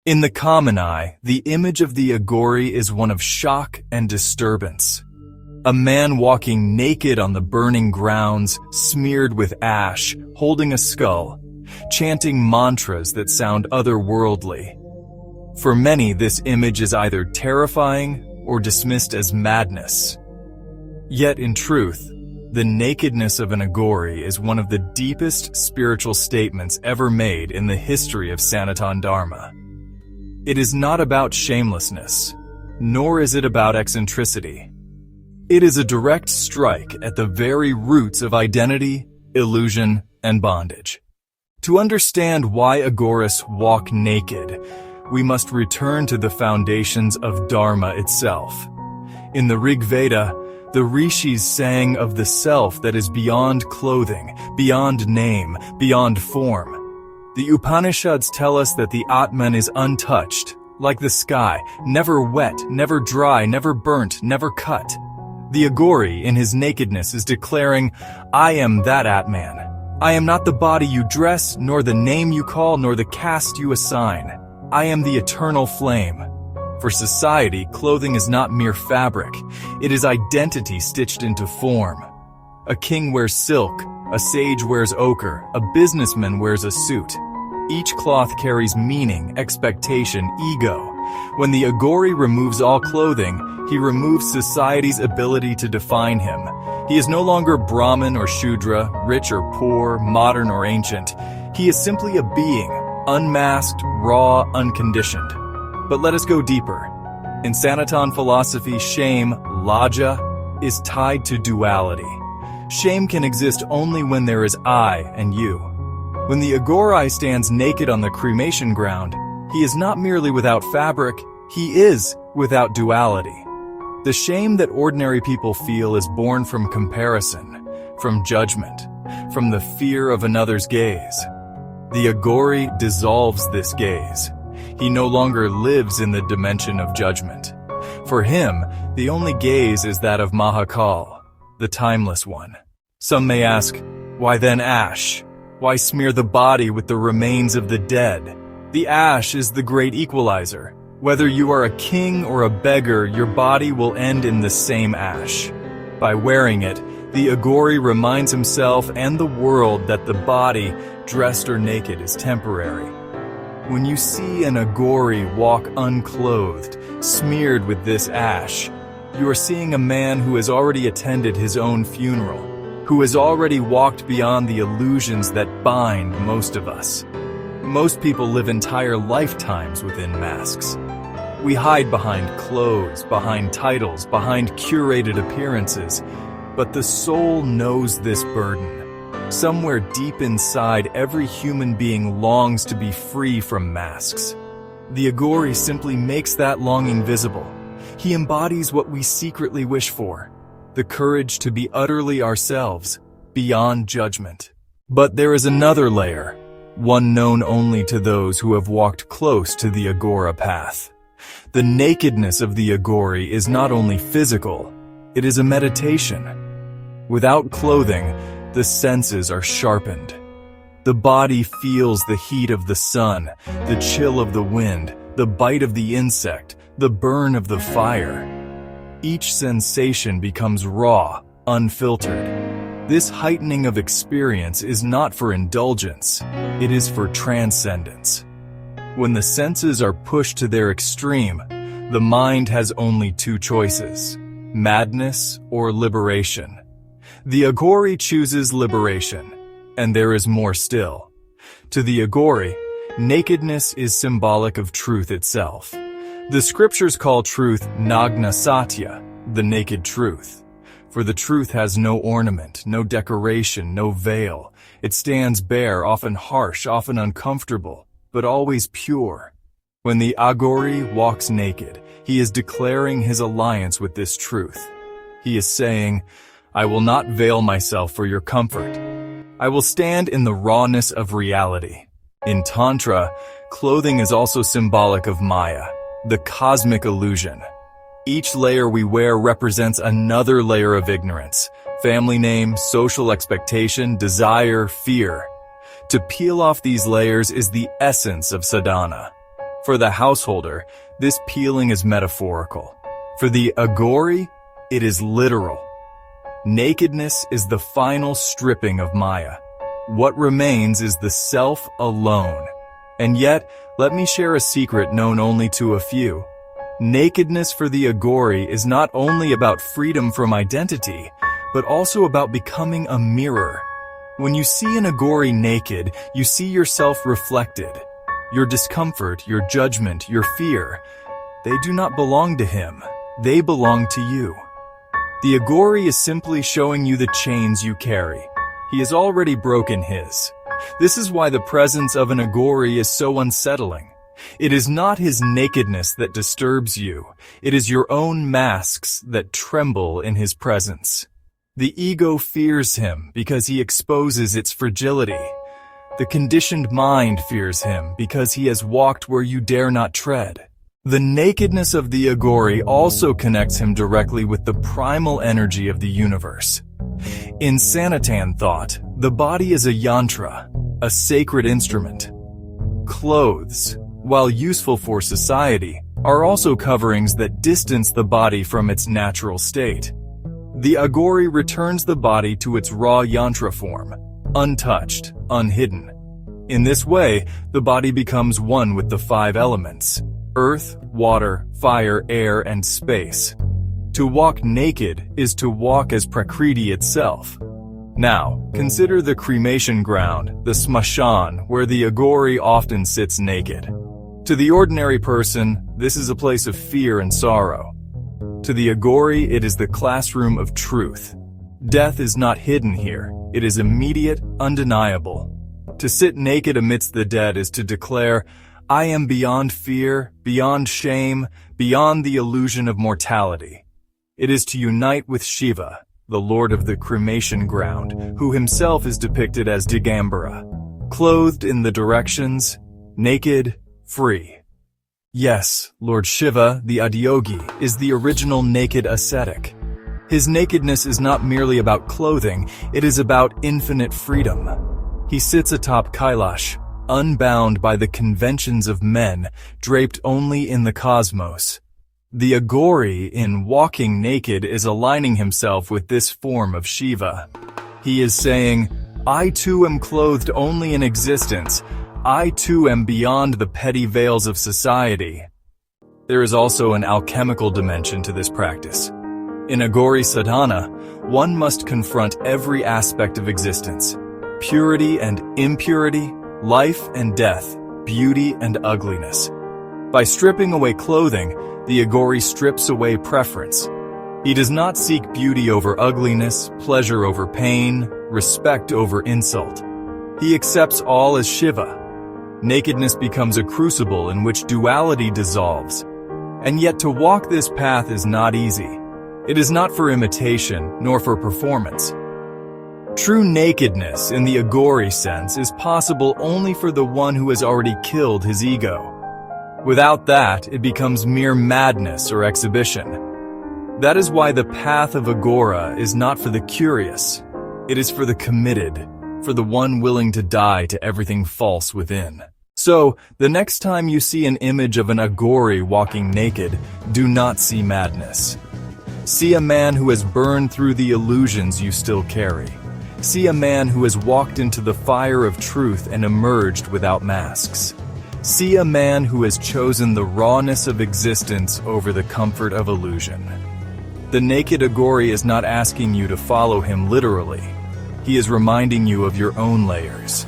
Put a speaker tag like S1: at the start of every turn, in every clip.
S1: In the common eye, the image of the Aghori is one of shock and disturbance. A man walking naked on the burning grounds, smeared with ash, holding a skull, chanting mantras that sound otherworldly. For many, this image is either terrifying or dismissed as madness. Yet in truth, the nakedness of an Aghori is one of the deepest spiritual statements ever made in the history of Sanatan Dharma. It is not about shamelessness, nor is it about eccentricity. It is a direct strike at the very roots of identity, illusion, and bondage. To understand why Aghoris walk naked, we must return to the foundations of Dharma itself. In the Rig Veda, the rishis sang of the self that is beyond clothing, beyond name, beyond form. The Upanishads tell us that the Atman is untouched, like the sky, never wet, never dry, never burnt, never cut. The Aghori, in his nakedness, is declaring, I am that Atman. I am not the body you dress, nor the name you call, nor the caste you assign. I am the eternal flame. For society, clothing is not mere fabric. It is identity stitched into form. A king wears silk, a sage wears ochre, a businessman wears a suit. Each cloth carries meaning, expectation, ego. When the Aghori removes all clothing, he removes society's ability to define him. He is no longer Brahmin or Shudra, rich or poor, modern or ancient. He is simply a being, unmasked, raw, unconditioned. But let us go deeper. In Sanatan philosophy, shame, laja, is tied to duality. Shame can exist only when there is I and you. When the Aghori stands naked on the cremation ground, he is not merely without fabric, he is without duality. The shame that ordinary people feel is born from comparison, from judgment, from the fear of another's gaze. The Aghori dissolves this gaze. He no longer lives in the dimension of judgment. For him, the only gaze is that of Mahakal, the timeless one. Some may ask, why then ash? Why smear the body with the remains of the dead? The ash is the great equalizer. Whether you are a king or a beggar, your body will end in the same ash. By wearing it, the Aghori reminds himself and the world that the body, dressed or naked, is temporary. When you see an Aghori walk unclothed, smeared with this ash, you are seeing a man who has already attended his own funeral, who has already walked beyond the illusions that bind most of us. Most people live entire lifetimes within masks. We hide behind clothes, behind titles, behind curated appearances, but the soul knows this burden. Somewhere deep inside, every human being longs to be free from masks. The Aghori simply makes that longing visible. He embodies what we secretly wish for, the courage to be utterly ourselves, beyond judgment. But there is another layer, one known only to those who have walked close to the Aghora path. The nakedness of the Aghori is not only physical, it is a meditation. Without clothing, the senses are sharpened. The body feels the heat of the sun, the chill of the wind, the bite of the insect, the burn of the fire. Each sensation becomes raw, unfiltered. This heightening of experience is not for indulgence, it is for transcendence. When the senses are pushed to their extreme, the mind has only two choices: madness or liberation. The Aghori chooses liberation, and there is more still. To the Aghori, nakedness is symbolic of truth itself. The scriptures call truth Nagna Satya, the naked truth. For the truth has no ornament, no decoration, no veil. It stands bare, often harsh, often uncomfortable, but always pure. When the Aghori walks naked, he is declaring his alliance with this truth. He is saying, I will not veil myself for your comfort. I will stand in the rawness of reality. In Tantra, clothing is also symbolic of Maya, the cosmic illusion. Each layer we wear represents another layer of ignorance: family name, social expectation, desire, fear. To peel off these layers is the essence of sadhana. For the householder, this peeling is metaphorical. For the Aghori, it is literal. Nakedness is the final stripping of Maya. What remains is the self alone. And yet, let me share a secret known only to a few. Nakedness for the Aghori is not only about freedom from identity, but also about becoming a mirror. When you see an Aghori naked, you see yourself reflected. Your discomfort, your judgment, your fear, they do not belong to him. They belong to you. The Aghori is simply showing you the chains you carry. He has already broken his. This is why the presence of an Aghori is so unsettling. It is not his nakedness that disturbs you. It is your own masks that tremble in his presence. The ego fears him because he exposes its fragility. The conditioned mind fears him because he has walked where you dare not tread. The nakedness of the Aghori also connects him directly with the primal energy of the universe. In Sanatan thought, the body is a yantra, a sacred instrument. Clothes, while useful for society, are also coverings that distance the body from its natural state. The Aghori returns the body to its raw yantra form, untouched, unhidden. In this way, the body becomes one with the 5 elements: earth, water, fire, air, and space. To walk naked is to walk as Prakriti itself. Now, consider the cremation ground, the smashan, where the Aghori often sits naked. To the ordinary person, this is a place of fear and sorrow. To the Aghori, it is the classroom of truth. Death is not hidden here. It is immediate, undeniable. To sit naked amidst the dead is to declare, I am beyond fear, beyond shame, beyond the illusion of mortality. It is to unite with Shiva, the Lord of the cremation ground, who himself is depicted as Digambara, clothed in the directions, naked, free. Yes, Lord Shiva, the Adiyogi, is the original naked ascetic. His nakedness is not merely about clothing, it is about infinite freedom. He sits atop Kailash, unbound by the conventions of men, draped only in the cosmos. The Aghori, in walking naked, is aligning himself with this form of Shiva. He is saying, I too am clothed only in existence. I too am beyond the petty veils of society. There is also an alchemical dimension to this practice. In Aghori sadhana, one must confront every aspect of existence: purity and impurity, life and death, beauty and ugliness. By stripping away clothing, the Aghori strips away preference. He does not seek beauty over ugliness, pleasure over pain, respect over insult. He accepts all as Shiva. Nakedness becomes a crucible in which duality dissolves. And yet to walk this path is not easy. It is not for imitation, nor for performance. True nakedness, in the Aghori sense, is possible only for the one who has already killed his ego. Without that, it becomes mere madness or exhibition. That is why the path of Aghora is not for the curious. It is for the committed, for the one willing to die to everything false within. So, the next time you see an image of an Aghori walking naked, do not see madness. See a man who has burned through the illusions you still carry. See a man who has walked into the fire of truth and emerged without masks. See a man who has chosen the rawness of existence over the comfort of illusion. The naked Aghori is not asking you to follow him literally. He is reminding you of your own layers.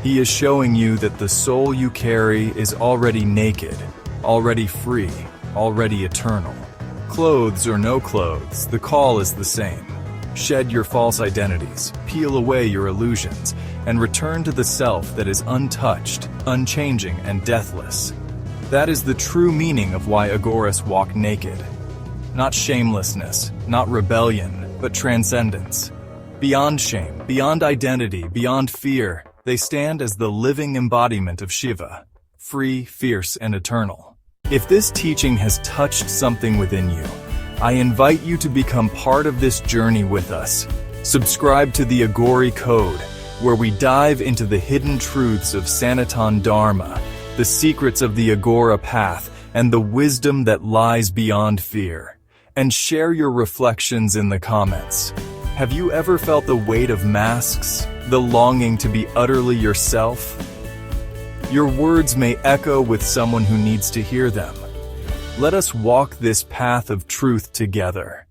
S1: He is showing you that the soul you carry is already naked, already free, already eternal. Clothes or no clothes, the call is the same. Shed your false identities, peel away your illusions, and return to the self that is untouched, unchanging, and deathless. That is the true meaning of why Aghoris walk naked. Not shamelessness, not rebellion, but transcendence. Beyond shame, beyond identity, beyond fear, they stand as the living embodiment of Shiva, free, fierce, and eternal. If this teaching has touched something within you, I invite you to become part of this journey with us. Subscribe to the Aghori Code, where we dive into the hidden truths of Sanatan Dharma, the secrets of the Aghora path, and the wisdom that lies beyond fear. And share your reflections in the comments. Have you ever felt the weight of masks, the longing to be utterly yourself? Your words may echo with someone who needs to hear them. Let us walk this path of truth together.